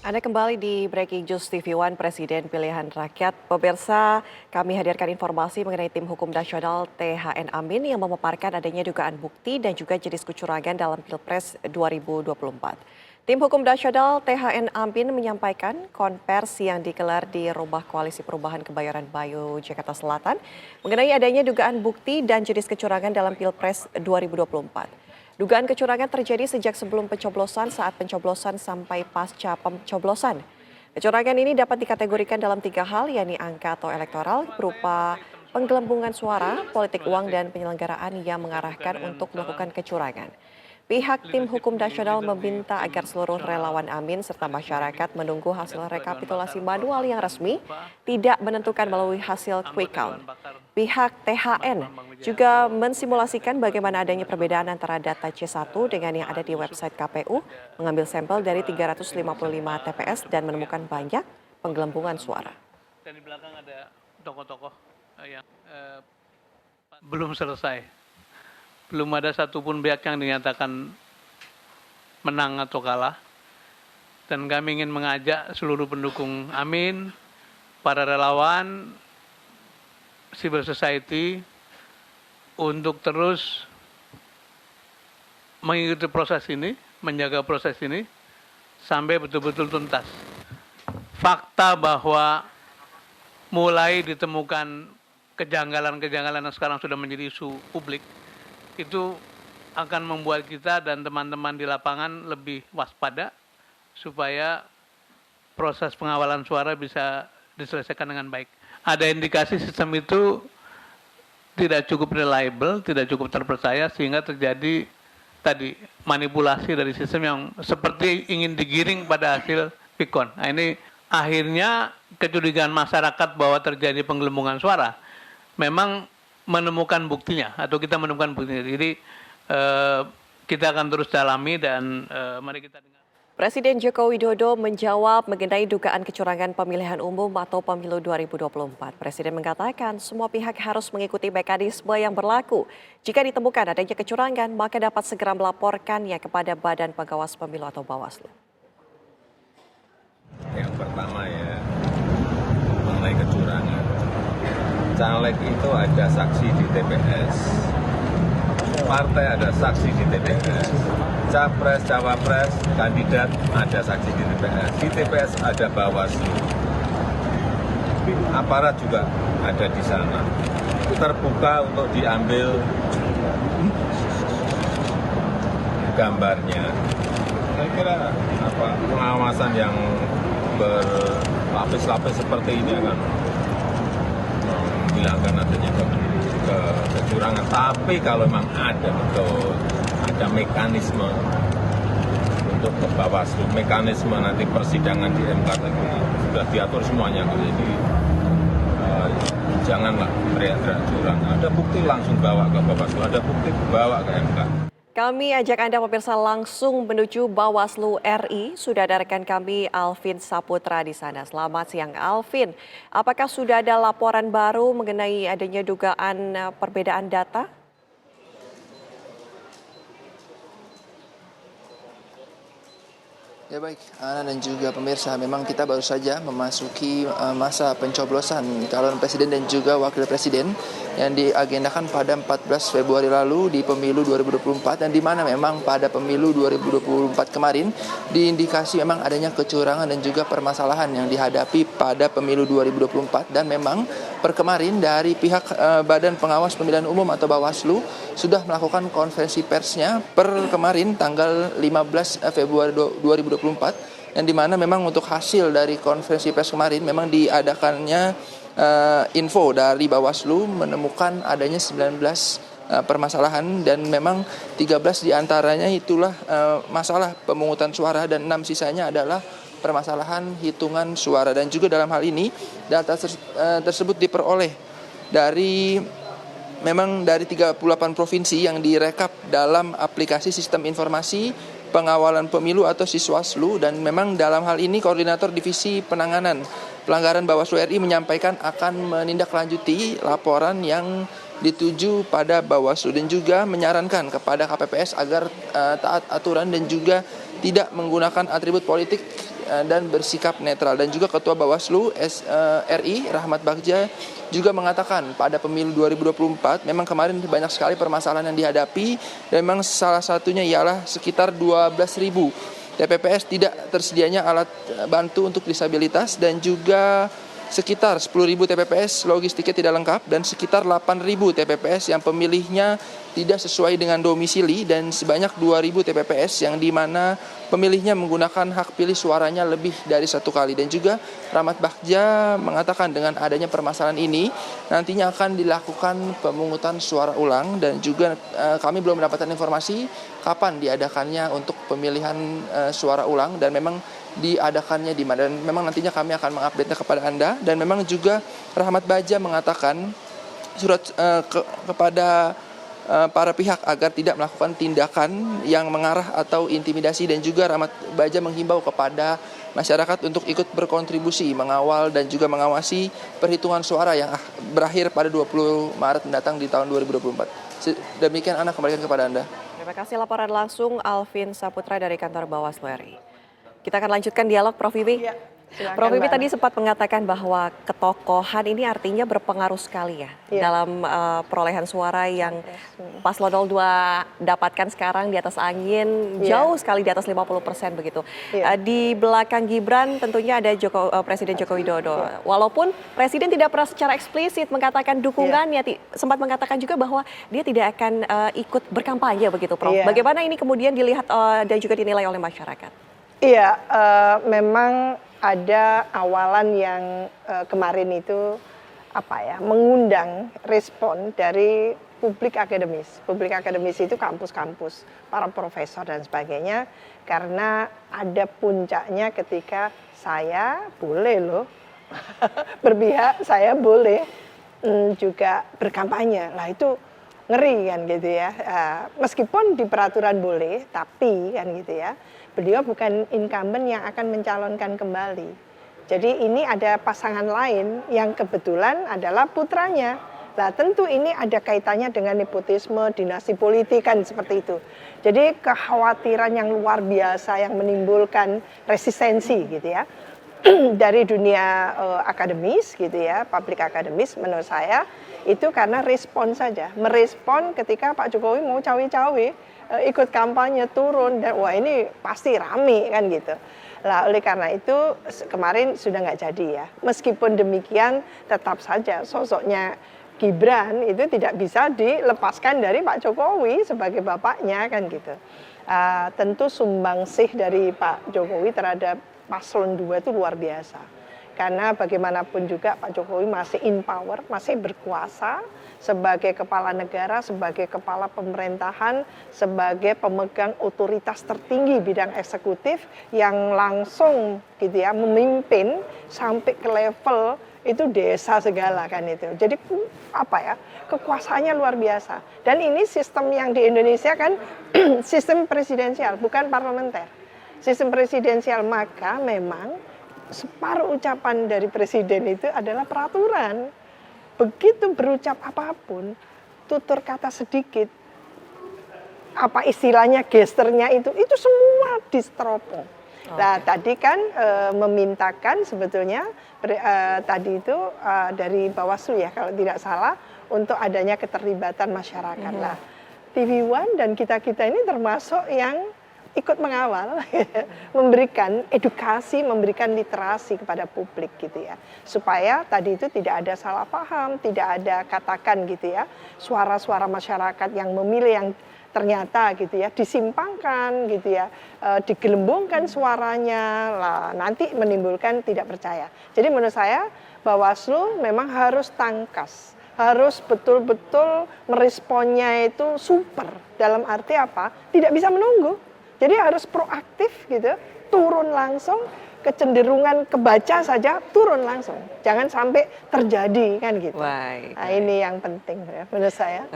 Anda kembali di Breaking News TV One, Presiden Pilihan Rakyat. Pemirsa, kami hadirkan informasi mengenai tim hukum nasional THN Amin yang memaparkan adanya dugaan bukti dan juga jenis kecurangan dalam Pilpres 2024. Tim hukum nasional THN Amin menyampaikan konversi yang digelar di Rumah Koalisi Perubahan Kebayoran Baru, Jakarta Selatan mengenai adanya dugaan bukti dan jenis kecurangan dalam Pilpres 2024. Dugaan kecurangan terjadi sejak sebelum pencoblosan, saat pencoblosan sampai pasca pencoblosan. Kecurangan ini dapat dikategorikan dalam 3 hal, yakni angka atau elektoral berupa penggelembungan suara, politik uang, dan penyelenggaraan yang mengarahkan untuk melakukan kecurangan. Pihak tim hukum nasional meminta agar seluruh relawan Amin serta masyarakat menunggu hasil rekapitulasi manual yang resmi, tidak menentukan melalui hasil quick count. Pihak THN juga mensimulasikan bagaimana adanya perbedaan antara data C1 dengan yang ada di website KPU, mengambil sampel dari 355 TPS dan menemukan banyak penggelembungan suara. Dan di belakang ada tokoh-tokoh yang belum selesai. Belum ada satupun pihak yang dinyatakan menang atau kalah. Dan kami ingin mengajak seluruh pendukung Amin, para relawan, civil society, untuk terus mengikuti proses ini, menjaga proses ini, sampai betul-betul tuntas. Fakta bahwa mulai ditemukan kejanggalan-kejanggalan yang sekarang sudah menjadi isu publik, itu akan membuat kita dan teman-teman di lapangan lebih waspada supaya proses pengawalan suara bisa diselesaikan dengan baik. Ada indikasi sistem itu tidak cukup reliable, tidak cukup terpercaya sehingga terjadi tadi manipulasi dari sistem yang seperti ingin digiring pada hasil quick count. Nah, ini akhirnya kecurigaan masyarakat bahwa terjadi penggelembungan suara memang menemukan buktinya atau kita menemukan buktinya. Jadi kita akan terus dalami dan mari kita dengar. Presiden Joko Widodo menjawab mengenai dugaan kecurangan pemilihan umum atau pemilu 2024. Presiden mengatakan semua pihak harus mengikuti mekanisme yang berlaku. Jika ditemukan adanya kecurangan, maka dapat segera melaporkannya kepada Badan Pengawas Pemilu atau Bawaslu. Yang pertama ya, mengenai kecurangan. Caleg itu ada saksi di TPS, partai ada saksi di TPS, capres, cawapres, kandidat ada saksi di TPS. Di TPS ada Bawaslu, aparat juga ada di sana. Terbuka untuk diambil gambarnya. Saya kira pengawasan yang berlapis-lapis seperti ini akan menghilangkan adanya kecurangan. Tapi kalau memang ada betul, ada mekanisme untuk ke Bawaslu, mekanisme nanti persidangan di MK tadi sudah diatur semuanya. Jadi janganlah teriak-teriak curang. Ada bukti langsung bawa ke Bawaslu, ada bukti bawa ke MK. Kami ajak Anda pemirsa langsung menuju Bawaslu RI. Sudah ada rekan kami Alvin Saputra di sana. Selamat siang Alvin. Apakah sudah ada laporan baru mengenai adanya dugaan perbedaan data? Ya baik, Ana dan juga pemirsa, memang kita baru saja memasuki masa pencoblosan calon presiden dan juga wakil presiden yang diagendakan pada 14 Februari lalu di pemilu 2024, dan di mana memang pada pemilu 2024 kemarin diindikasi memang adanya kecurangan dan juga permasalahan yang dihadapi pada pemilu 2024, dan memang per kemarin dari pihak Badan Pengawas Pemilihan Umum atau Bawaslu sudah melakukan konferensi persnya per kemarin tanggal 15 Februari 2024, yang dimana memang untuk hasil dari konferensi pers kemarin memang diadakannya info dari Bawaslu menemukan adanya 19 permasalahan, dan memang 13 diantaranya itulah masalah pemungutan suara dan 6 sisanya adalah permasalahan hitungan suara. Dan juga dalam hal ini data tersebut diperoleh dari 38 provinsi yang direkap dalam aplikasi sistem informasi pengawalan pemilu atau Siswaslu, dan memang dalam hal ini Koordinator Divisi Penanganan Pelanggaran Bawaslu RI menyampaikan akan menindaklanjuti laporan yang dituju pada Bawaslu dan juga menyarankan kepada KPPS agar taat aturan dan juga tidak menggunakan atribut politik dan bersikap netral. Dan juga Ketua Bawaslu RI Rahmat Bagja juga mengatakan pada pemilu 2024 memang kemarin banyak sekali permasalahan yang dihadapi, dan memang salah satunya ialah sekitar 12.000 TPPS tidak tersedianya alat bantu untuk disabilitas, dan juga sekitar 10.000 TPPS logistiknya tidak lengkap, dan sekitar 8.000 TPPS yang pemilihnya tidak sesuai dengan domisili, dan sebanyak 2.000 TPPS yang dimana pemilihnya menggunakan hak pilih suaranya lebih dari 1 kali. Dan juga Rahmat Bagja mengatakan dengan adanya permasalahan ini nantinya akan dilakukan pemungutan suara ulang, dan juga kami belum mendapatkan informasi kapan diadakannya untuk pemilihan suara ulang, dan memang diadakannya di mana, dan memang nantinya kami akan mengupdate-nya kepada Anda. Dan memang juga Rahmat Bagja mengatakan surat kepada para pihak agar tidak melakukan tindakan yang mengarah atau intimidasi, dan juga Rahmat Bagja menghimbau kepada masyarakat untuk ikut berkontribusi mengawal dan juga mengawasi perhitungan suara yang berakhir pada 20 Maret mendatang di tahun 2024. Demikian Ana, kembalikan kepada Anda. Terima kasih laporan langsung Alvin Saputra dari kantor Bawaslu RI. Kita akan lanjutkan dialog, Prof. Wiwi. Ya, silakan, Prof. Wiwi Mbak. tadi sempat mengatakan bahwa ketokohan ini artinya berpengaruh sekali ya dalam perolehan suara yang Paslon 02 dapatkan sekarang di atas angin, jauh sekali di atas 50% begitu. Di belakang Gibran tentunya ada Presiden Joko Widodo. Walaupun Presiden tidak pernah secara eksplisit mengatakan dukungannya, sempat mengatakan juga bahwa dia tidak akan ikut berkampanye begitu, Prof. Bagaimana ini kemudian dilihat dan juga dinilai oleh masyarakat? Iya, memang ada awalan yang kemarin itu mengundang respon dari publik akademis. Publik akademis itu kampus-kampus, para profesor dan sebagainya, karena ada puncaknya ketika saya boleh loh berpihak, saya boleh juga berkampanye. Lah itu ngeri kan gitu ya. Meskipun di peraturan boleh, tapi kan gitu ya, beliau bukan incumbent yang akan mencalonkan kembali. Jadi ini ada pasangan lain yang kebetulan adalah putranya. Nah tentu ini ada kaitannya dengan nepotisme, dinasti politik kan seperti itu. Jadi kekhawatiran yang luar biasa yang menimbulkan resistensi gitu ya. Dari dunia akademis gitu ya, publik akademis menurut saya itu karena respon saja. Merespon ketika Pak Jokowi mau cawe-cawe, ikut kampanye turun, dan wah ini pasti rame kan gitu. Lah oleh karena itu kemarin sudah nggak jadi ya. Meskipun demikian tetap saja sosoknya Gibran itu tidak bisa dilepaskan dari Pak Jokowi sebagai bapaknya kan gitu. Tentu sumbangsih dari Pak Jokowi terhadap Paslon 2 itu luar biasa. Karena bagaimanapun juga Pak Jokowi masih in power, masih berkuasa sebagai kepala negara, sebagai kepala pemerintahan, sebagai pemegang otoritas tertinggi bidang eksekutif yang langsung gitu ya memimpin sampai ke level itu desa segala kan itu. Jadi kekuasaannya luar biasa. Dan ini sistem yang di Indonesia kan sistem presidensial, bukan parlementer. Sistem presidensial, maka memang separuh ucapan dari presiden itu adalah peraturan. Begitu berucap apapun, tutur kata sedikit, apa istilahnya gesternya itu semua distropong. Nah tadi kan memintakan sebetulnya tadi itu dari Bawaslu ya kalau tidak salah untuk adanya keterlibatan masyarakat. Nah TV One dan kita-kita ini termasuk yang ikut mengawal, memberikan edukasi, memberikan literasi kepada publik gitu ya. Supaya tadi itu tidak ada salah paham, tidak ada katakan gitu ya, suara-suara masyarakat yang memilih yang ternyata gitu ya, disimpangkan gitu ya, digelembungkan suaranya, lah nanti menimbulkan tidak percaya. Jadi menurut saya Bawaslu memang harus tangkas, harus betul-betul meresponnya itu super. Dalam arti apa? Tidak bisa menunggu. Jadi harus proaktif gitu, turun langsung, kecenderungan kebaca saja turun langsung. Jangan sampai terjadi kan gitu. Nah ini yang penting ya menurut saya.